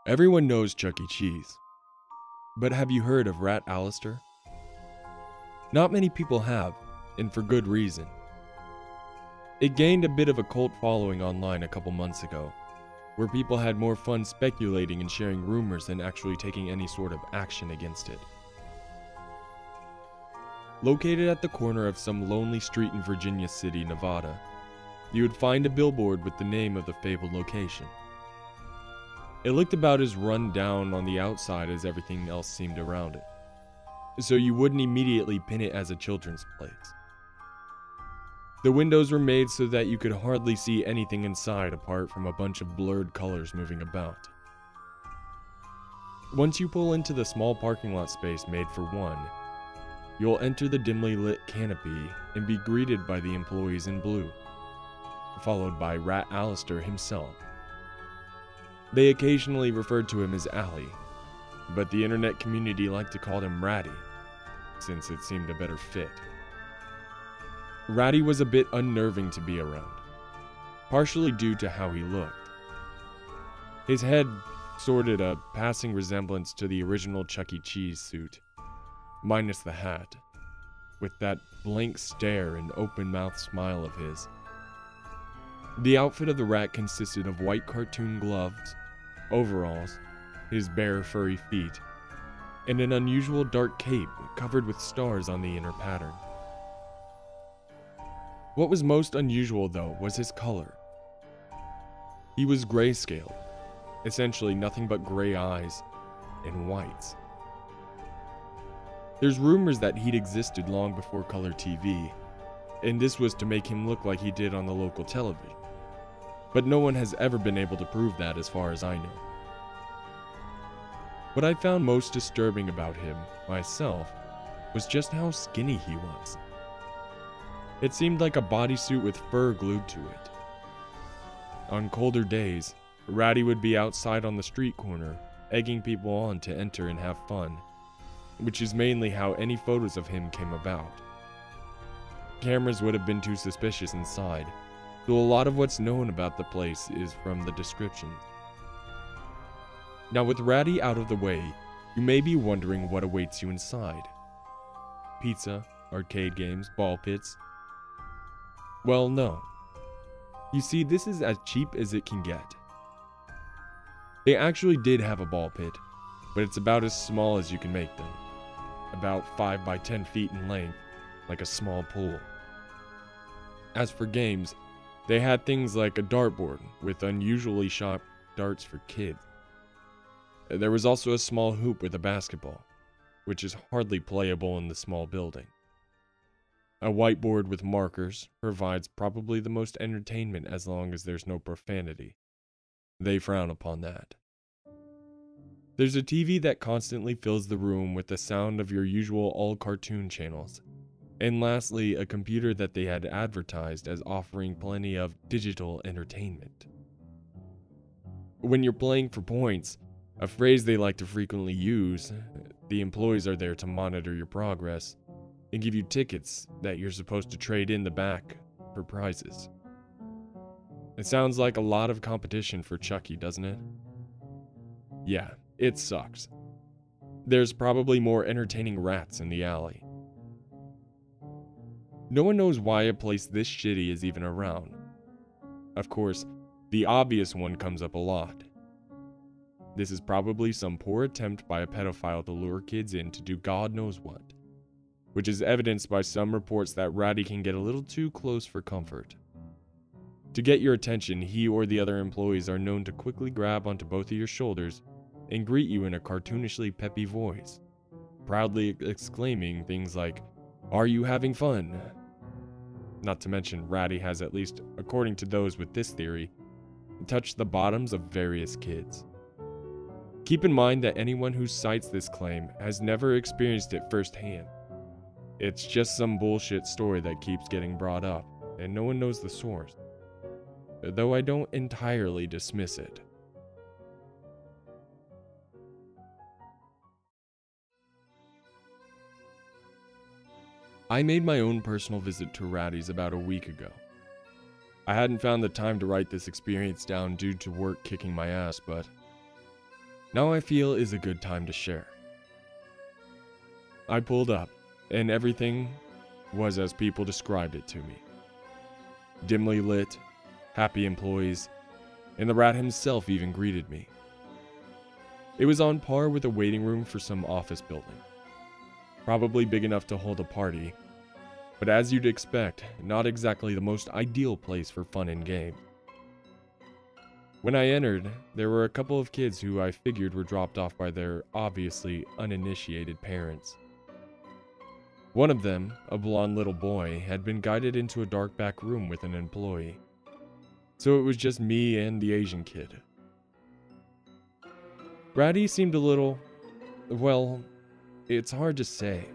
Everyone knows Chuck E. Cheese, but have you heard of Rat Aleister? Not many people have, and for good reason. It gained a bit of a cult following online a couple months ago, where people had more fun speculating and sharing rumors than actually taking any sort of action against it. Located at the corner of some lonely street in Virginia City, Nevada, you would find a billboard with the name of the fabled location. It looked about as run down on the outside as everything else seemed around it, so you wouldn't immediately pin it as a children's place. The windows were made so that you could hardly see anything inside apart from a bunch of blurred colors moving about. Once you pull into the small parking lot space made for one, you'll enter the dimly lit canopy and be greeted by the employees in blue, followed by Rat Aleister himself. They occasionally referred to him as Allie, but the internet community liked to call him Ratty, since it seemed a better fit. Ratty was a bit unnerving to be around, partially due to how he looked. His head sorted a passing resemblance to the original Chuck E. Cheese suit, minus the hat, with that blank stare and open-mouthed smile of his. The outfit of the rat consisted of white cartoon gloves, overalls, his bare furry feet, and an unusual dark cape covered with stars on the inner pattern. What was most unusual, though, was his color. He was grayscale, essentially nothing but gray eyes and whites. There's rumors that he'd existed long before color TV, and this was to make him look like he did on the local television. But no one has ever been able to prove that as far as I know. What I found most disturbing about him, myself, was just how skinny he was. It seemed like a bodysuit with fur glued to it. On colder days, Ratty would be outside on the street corner, egging people on to enter and have fun, which is mainly how any photos of him came about. Cameras would have been too suspicious inside, so a lot of what's known about the place is from the descriptions. Now with Ratty out of the way, you may be wondering what awaits you inside. Pizza, arcade games, ball pits. Well, no. You see, this is as cheap as it can get. They actually did have a ball pit, but it's about as small as you can make them. About 5 by 10 feet in length, like a small pool. As for games, they had things like a dartboard with unusually sharp darts for kids. There was also a small hoop with a basketball, which is hardly playable in the small building. A whiteboard with markers provides probably the most entertainment as long as there's no profanity. They frown upon that. There's a TV that constantly fills the room with the sound of your usual all-cartoon channels. And lastly, a computer that they had advertised as offering plenty of digital entertainment. When you're playing for points, a phrase they like to frequently use, the employees are there to monitor your progress and give you tickets that you're supposed to trade in the back for prizes. It sounds like a lot of competition for Chucky, doesn't it? Yeah, it sucks. There's probably more entertaining rats in the alley. No one knows why a place this shitty is even around. Of course, the obvious one comes up a lot. This is probably some poor attempt by a pedophile to lure kids in to do God knows what, which is evidenced by some reports that Ratty can get a little too close for comfort. To get your attention, he or the other employees are known to quickly grab onto both of your shoulders and greet you in a cartoonishly peppy voice, proudly exclaiming things like, "Are you having fun?" Not to mention, Ratty has, at least according to those with this theory, touched the bottoms of various kids. Keep in mind that anyone who cites this claim has never experienced it firsthand. It's just some bullshit story that keeps getting brought up, and no one knows the source. Though I don't entirely dismiss it. I made my own personal visit to Ratty's about a week ago. I hadn't found the time to write this experience down due to work kicking my ass, but Now I feel is a good time to share. I pulled up, and everything was as people described it to me. Dimly lit, happy employees, and the rat himself even greeted me. It was on par with a waiting room for some office building. Probably big enough to hold a party, but as you'd expect, not exactly the most ideal place for fun and games. When I entered, there were a couple of kids who I figured were dropped off by their obviously uninitiated parents. One of them, a blonde little boy, had been guided into a dark back room with an employee. So it was just me and the Asian kid. Ratty seemed a little, well, it's hard to say.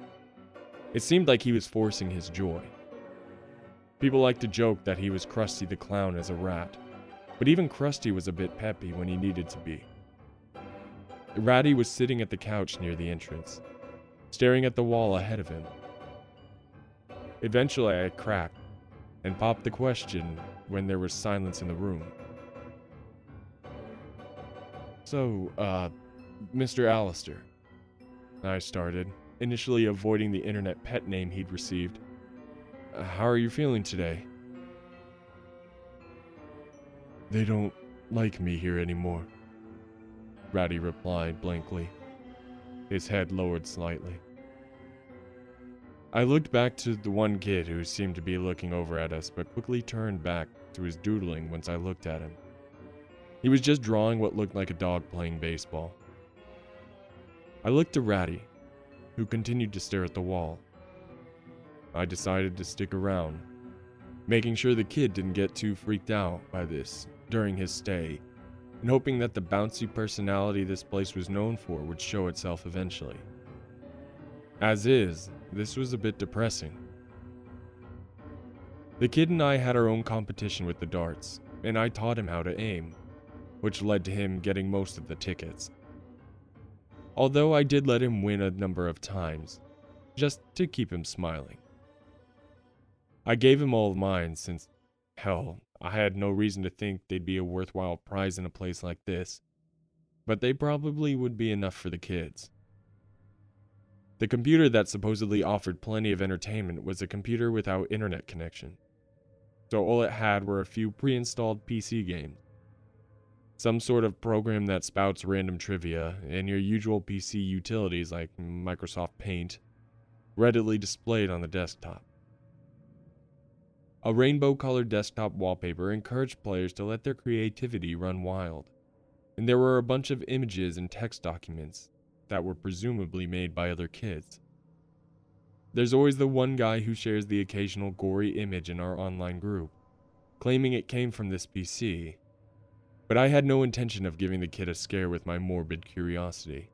It seemed like he was forcing his joy. People like to joke that he was Krusty the Clown as a rat, but even Krusty was a bit peppy when he needed to be. Ratty was sitting at the couch near the entrance, staring at the wall ahead of him. Eventually I cracked and popped the question when there was silence in the room. So, Mr. Aleister, I started, initially avoiding the internet pet name he'd received. How are you feeling today? They don't like me here anymore, Ratty replied blankly, his head lowered slightly. I looked back to the one kid who seemed to be looking over at us, but quickly turned back to his doodling once I looked at him. He was just drawing what looked like a dog playing baseball. I looked to Ratty, who continued to stare at the wall. I decided to stick around, making sure the kid didn't get too freaked out by this during his stay, and hoping that the bouncy personality this place was known for would show itself eventually. As is, this was a bit depressing. The kid and I had our own competition with the darts, and I taught him how to aim, which led to him getting most of the tickets. Although I did let him win a number of times, just to keep him smiling. I gave him all of mine since, hell, I had no reason to think they'd be a worthwhile prize in a place like this, but they probably would be enough for the kids. The computer that supposedly offered plenty of entertainment was a computer without internet connection, so all it had were a few pre-installed PC games. Some sort of program that spouts random trivia, and your usual PC utilities like Microsoft Paint, readily displayed on the desktop. A rainbow-colored desktop wallpaper encouraged players to let their creativity run wild, and there were a bunch of images and text documents that were presumably made by other kids. There's always the one guy who shares the occasional gory image in our online group, claiming it came from this PC, but I had no intention of giving the kid a scare with my morbid curiosity.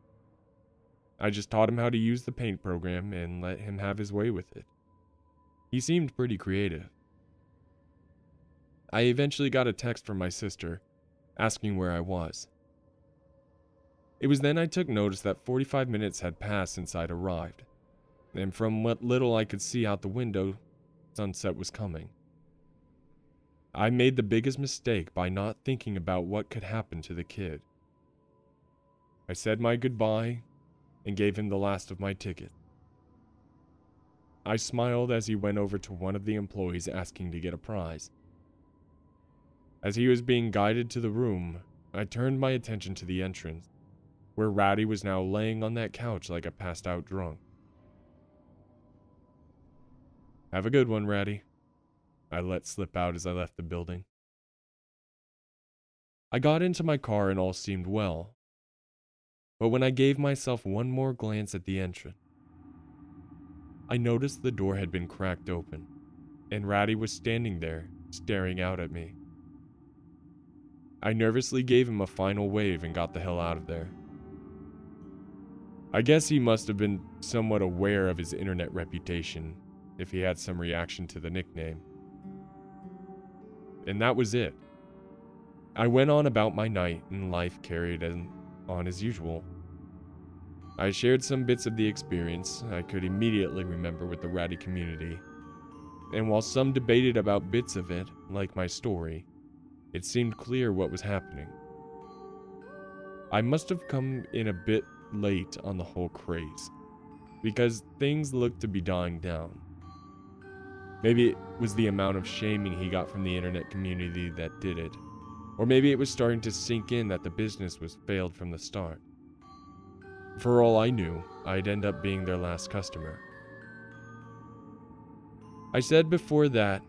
I just taught him how to use the paint program and let him have his way with it. He seemed pretty creative. I eventually got a text from my sister, asking where I was. It was then I took notice that 45 minutes had passed since I'd arrived, and from what little I could see out the window, sunset was coming. I made the biggest mistake by not thinking about what could happen to the kid. I said my goodbye and gave him the last of my ticket. I smiled as he went over to one of the employees asking to get a prize. As he was being guided to the room, I turned my attention to the entrance, where Ratty was now laying on that couch like a passed out drunk. Have a good one, Ratty, I let slip out as I left the building. I got into my car and all seemed well, but when I gave myself one more glance at the entrance, I noticed the door had been cracked open, and Ratty was standing there, staring out at me. I nervously gave him a final wave and got the hell out of there. I guess he must have been somewhat aware of his internet reputation, if he had some reaction to the nickname. And that was it. I went on about my night, and life carried on as usual. I shared some bits of the experience I could immediately remember with the Ratty community, and while some debated about bits of it, like my story, it seemed clear what was happening. I must have come in a bit late on the whole craze, because things looked to be dying down. Maybe it was the amount of shaming he got from the internet community that did it, or maybe it was starting to sink in that the business was failed from the start. For all I knew, I'd end up being their last customer. I said before that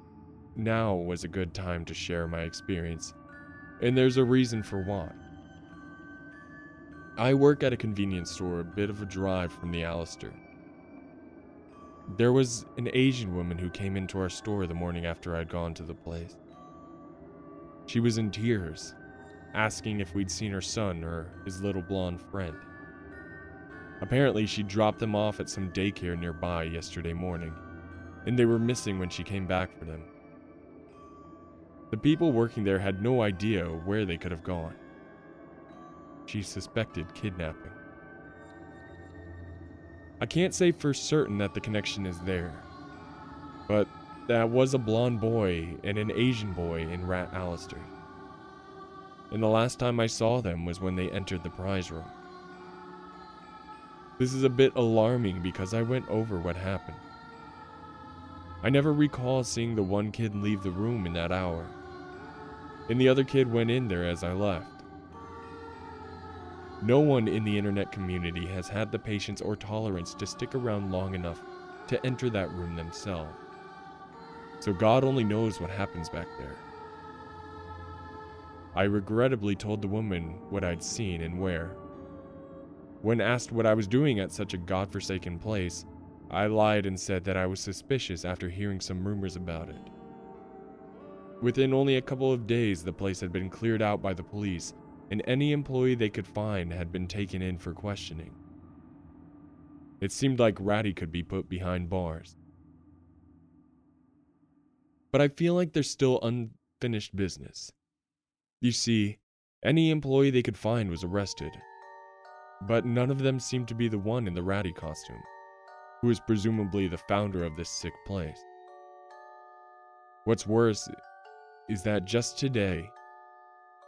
now was a good time to share my experience, and there's a reason for why. I work at a convenience store a bit of a drive from the Aleister. There was an Asian woman who came into our store the morning after I'd gone to the place. She was in tears, asking if we'd seen her son or his little blonde friend. Apparently, she dropped them off at some daycare nearby yesterday morning, and they were missing when she came back for them. The people working there had no idea where they could have gone. She suspected kidnapping. I can't say for certain that the connection is there, but that was a blonde boy and an Asian boy in Rat Aleister. And the last time I saw them was when they entered the prize room. This is a bit alarming because I went over what happened. I never recall seeing the one kid leave the room in that hour, and the other kid went in there as I left. No one in the internet community has had the patience or tolerance to stick around long enough to enter that room themselves. So God only knows what happens back there. I regrettably told the woman what I'd seen and where. When asked what I was doing at such a godforsaken place, I lied and said that I was suspicious after hearing some rumors about it. Within only a couple of days, the place had been cleared out by the police, and any employee they could find had been taken in for questioning. It seemed like Ratty could be put behind bars. But I feel like there's still unfinished business. You see, any employee they could find was arrested, but none of them seemed to be the one in the Ratty costume, who is presumably the founder of this sick place. What's worse is that just today,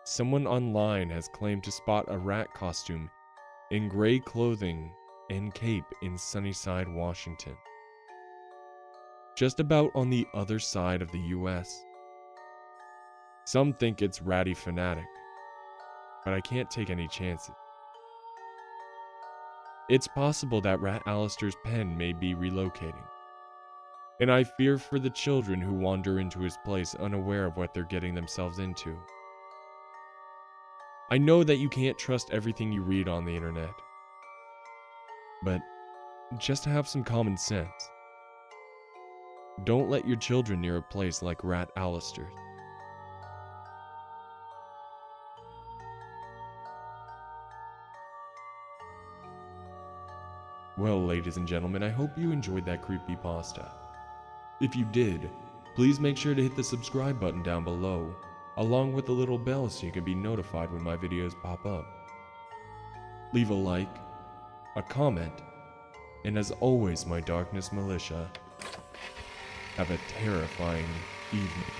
someone online has claimed to spot a rat costume in gray clothing and cape in Sunnyside, Washington, just about on the other side of the US. Some think it's Ratty Fanatic, but I can't take any chances. It's possible that Rat Aleister'S Pen may be relocating, and I fear for the children who wander into his place unaware of what they're getting themselves into. I know that you can't trust everything you read on the internet, but just have some common sense. Don't let your children near a place like Rat Aleister's. Well, ladies and gentlemen, I hope you enjoyed that creepypasta. If you did, please make sure to hit the subscribe button down below, along with the little bell so you can be notified when my videos pop up. Leave a like, a comment, and as always, my Darkness Militia, have a terrifying evening.